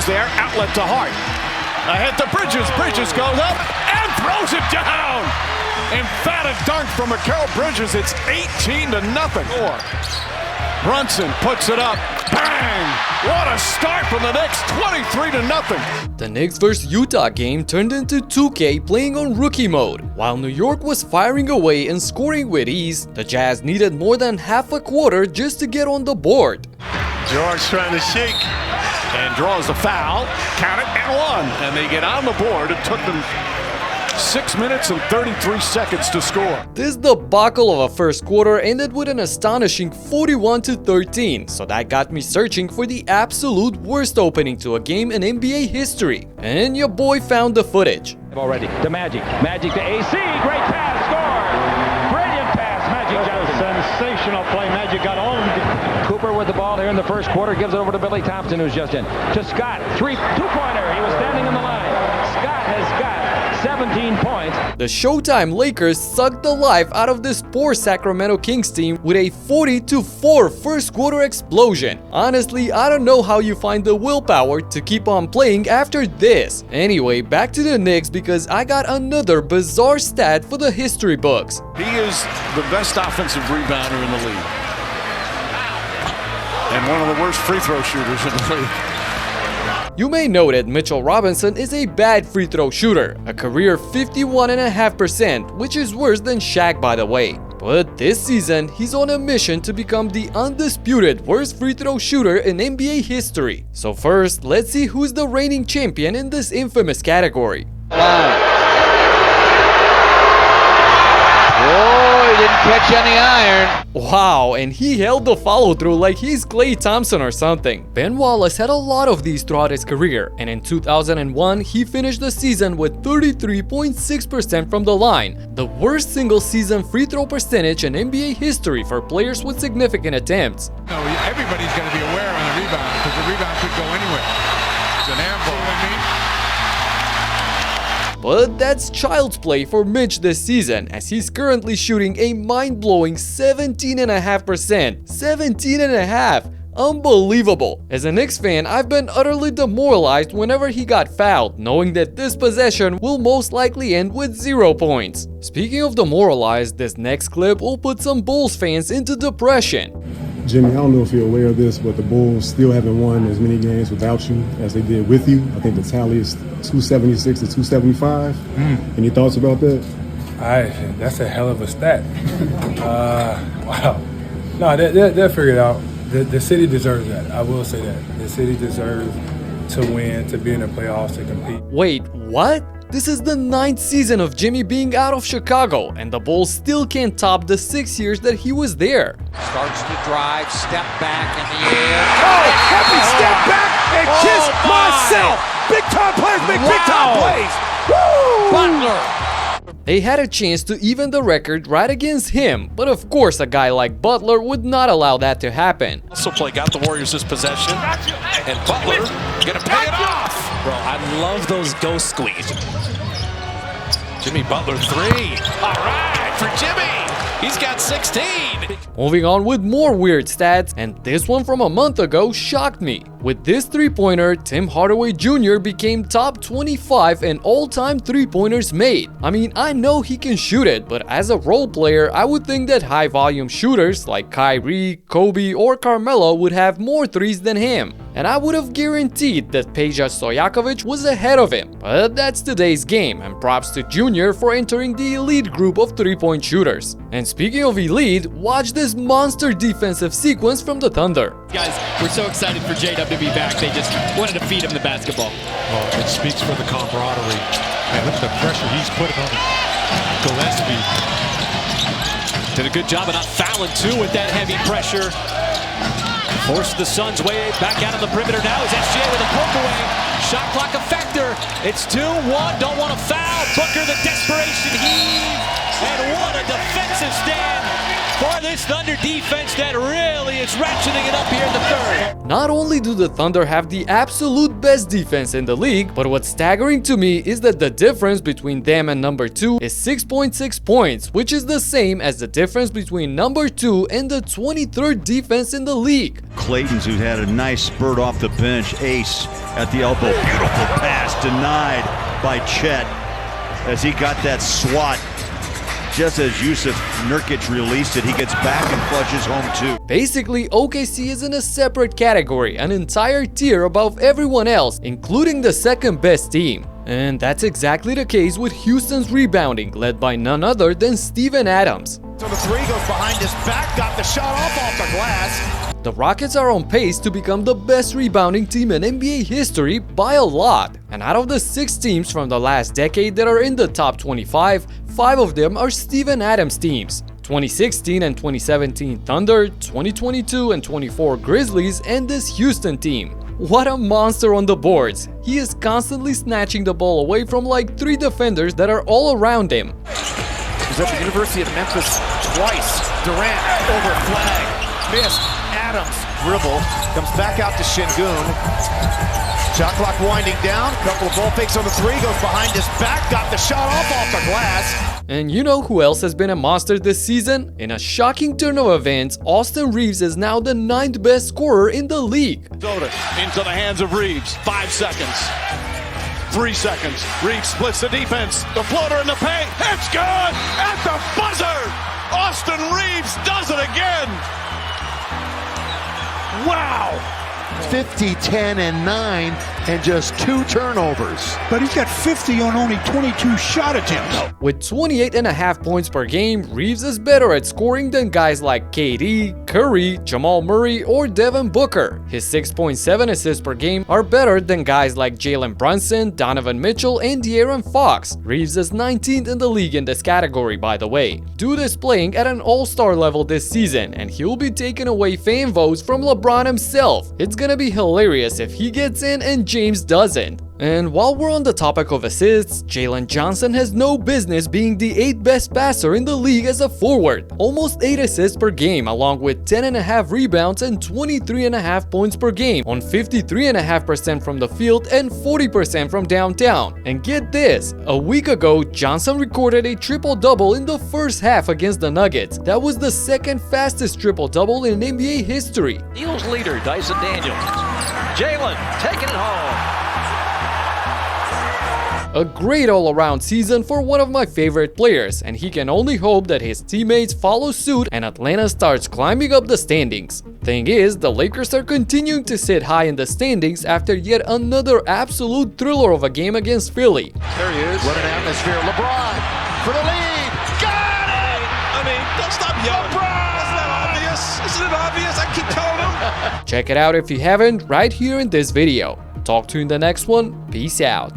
there, outlet to Hart. Ahead to Bridges. Bridges goes up and throws it down. Emphatic dunk from Mikal Bridges. It's 18-0. Brunson puts it up. Bang! What a start from the Knicks. 23-0. The Knicks vs Utah game turned into 2K playing on rookie mode. While New York was firing away and scoring with ease, the Jazz needed more than half a quarter just to get on the board. George trying to shake and draws the foul. Count it and one. And they get on the board. It took them 6 minutes and 33 seconds to score. This debacle of a first quarter ended with an astonishing 41-13, so that got me searching for the absolute worst opening to a game in NBA history. And your boy found the footage. Already to Magic. Magic to AC. Great pass. Score. Brilliant pass. Magic Johnson. Sensational play. Magic got owned. Cooper with the ball here in the first quarter. Gives it over to Billy Thompson, who's just in. To Scott. Two-pointer. He was standing in the line. Scott has got 17 points. The Showtime Lakers sucked the life out of this poor Sacramento Kings team with a 40-4 first quarter explosion. Honestly, I don't know how you find the willpower to keep on playing after this. Anyway, back to the Knicks because I got another bizarre stat for the history books. He is the best offensive rebounder in the league. And one of the worst free throw shooters in the league. You may know that Mitchell Robinson is a bad free throw shooter, a career 51.5%, which is worse than Shaq, by the way. But this season, he's on a mission to become the undisputed worst free throw shooter in NBA history. So first, let's see who's the reigning champion in this infamous category. Didn't catch any iron. Wow, and he held the follow-through like he's Klay Thompson or something. Ben Wallace had a lot of these throughout his career, and in 2001, he finished the season with 33.6% from the line, the worst single-season free throw percentage in NBA history for players with significant attempts. No, everybody's got to be aware on the rebound because the rebound could go anywhere. It's an ambush. But that's child's play for Mitch this season, as he's currently shooting a mind-blowing 17.5%. 17.5! Unbelievable! As a Knicks fan, I've been utterly demoralized whenever he got fouled, knowing that this possession will most likely end with 0 points. Speaking of demoralized, this next clip will put some Bulls fans into depression. Jimmy, I don't know if you're aware of this, but the Bulls still haven't won as many games without you as they did with you. I think the tally is 276 to 275. Any thoughts about that? That's a hell of a stat. Wow. No, they'll figure it out. The city deserves that. I will say that. The city deserves to win, to be in the playoffs, to compete. Wait, what? This is the 9th season of Jimmy being out of Chicago, and the Bulls still can't top the 6 years that he was there. Starts to drive, step back in the air. Oh, happy step back and kiss myself. Big time players make big time plays. Woo! Butler. They had a chance to even the record right against him, but of course a guy like Butler would not allow that to happen. Also play got the Warriors this possession, and Butler gonna pay it off. Bro, I love those ghost squeeze. Jimmy Butler 3. All right, for Jimmy. He's got 16. Moving on with more weird stats, and this one from a month ago shocked me. With this three-pointer, Tim Hardaway Jr. became top 25 in all-time three-pointers made. I mean, I know he can shoot it, but as a role player, I would think that high-volume shooters like Kyrie, Kobe, or Carmelo would have more threes than him. And I would have guaranteed that Peja Stojakovic was ahead of him. But that's today's game, and props to Jr. for entering the elite group of three-point shooters. And speaking of elite, watch this monster defensive sequence from the Thunder. Guys, we're so excited for JW to be back. They just wanted to feed him the basketball. Oh, it speaks for the camaraderie. Man, look at the pressure he's putting on Gillespie. Did a good job of not fouling too with that heavy pressure. Forced the Suns way back out on the perimeter now. Is SGA with a poke away. Shot clock a factor. It's 2-1. Don't want to foul. Booker the desperation heave. And what a defensive stand for this Thunder defense that really is ratcheting it up here in the third. Not only do the Thunder have the absolute best defense in the league, but what's staggering to me is that the difference between them and number 2 is 6.6 points, which is the same as the difference between number 2 and the 23rd defense in the league. Clayton's, who had a nice spurt off the bench, ace at the elbow, beautiful pass denied by Chet as he got that swat. Just as Yusuf Nurkic released it, he gets back and flushes home too. Basically, OKC is in a separate category, an entire tier above everyone else, including the second best team. And that's exactly the case with Houston's rebounding, led by none other than Steven Adams. So the three goes behind his back, got the shot off the glass. The Rockets are on pace to become the best rebounding team in NBA history by a lot. And out of the 6 teams from the last decade that are in the top 25, 5 of them are Steven Adams teams. 2016 and 2017 Thunder, 2022 and 24 Grizzlies, and this Houston team. What a monster on the boards. He is constantly snatching the ball away from like 3 defenders that are all around him. He's at the University of Memphis twice. Durant over flag, missed. Adams dribble, comes back out to Şengün. Shot clock winding down, couple of ball fakes on the 3, goes behind his back, got the shot off the glass. And you know who else has been a monster this season? In a shocking turn of events, Austin Reeves is now the 9th best scorer in the league. Soda into the hands of Reeves, 5 seconds. 3 seconds, Reeves splits the defense, the floater in the paint, it's good! At the buzzer! Austin Reeves does it again! Wow! 50, 10, and 9, and just 2 turnovers. But he's got 50 on only 22 shot attempts. With 28.5 points per game, Reeves is better at scoring than guys like KD, Curry, Jamal Murray, or Devin Booker. His 6.7 assists per game are better than guys like Jalen Brunson, Donovan Mitchell, and De'Aaron Fox. Reeves is 19th in the league in this category, by the way. Dude is playing at an all-star level this season, and he'll be taking away fan votes from LeBron himself. It's gonna be hilarious if he gets in and James doesn't. And while we're on the topic of assists, Jalen Johnson has no business being the 8th best passer in the league as a forward. Almost 8 assists per game, along with 10.5 rebounds and 23.5 points per game on 53.5% from the field and 40% from downtown. And get this, a week ago, Johnson recorded a triple-double in the first half against the Nuggets. That was the 2nd fastest triple-double in NBA history. Eagles leader Dyson Daniels. Jalen taking it home. A great all-around season for one of my favorite players, and he can only hope that his teammates follow suit and Atlanta starts climbing up the standings. Thing is, the Lakers are continuing to sit high in the standings after yet another absolute thriller of a game against Philly. There he is. What an atmosphere. LeBron for the lead. Got it! I mean, don't stop yelling. LeBron! Isn't that obvious? Isn't it obvious? I keep telling him. Check it out if you haven't, right here in this video. Talk to you in the next one. Peace out.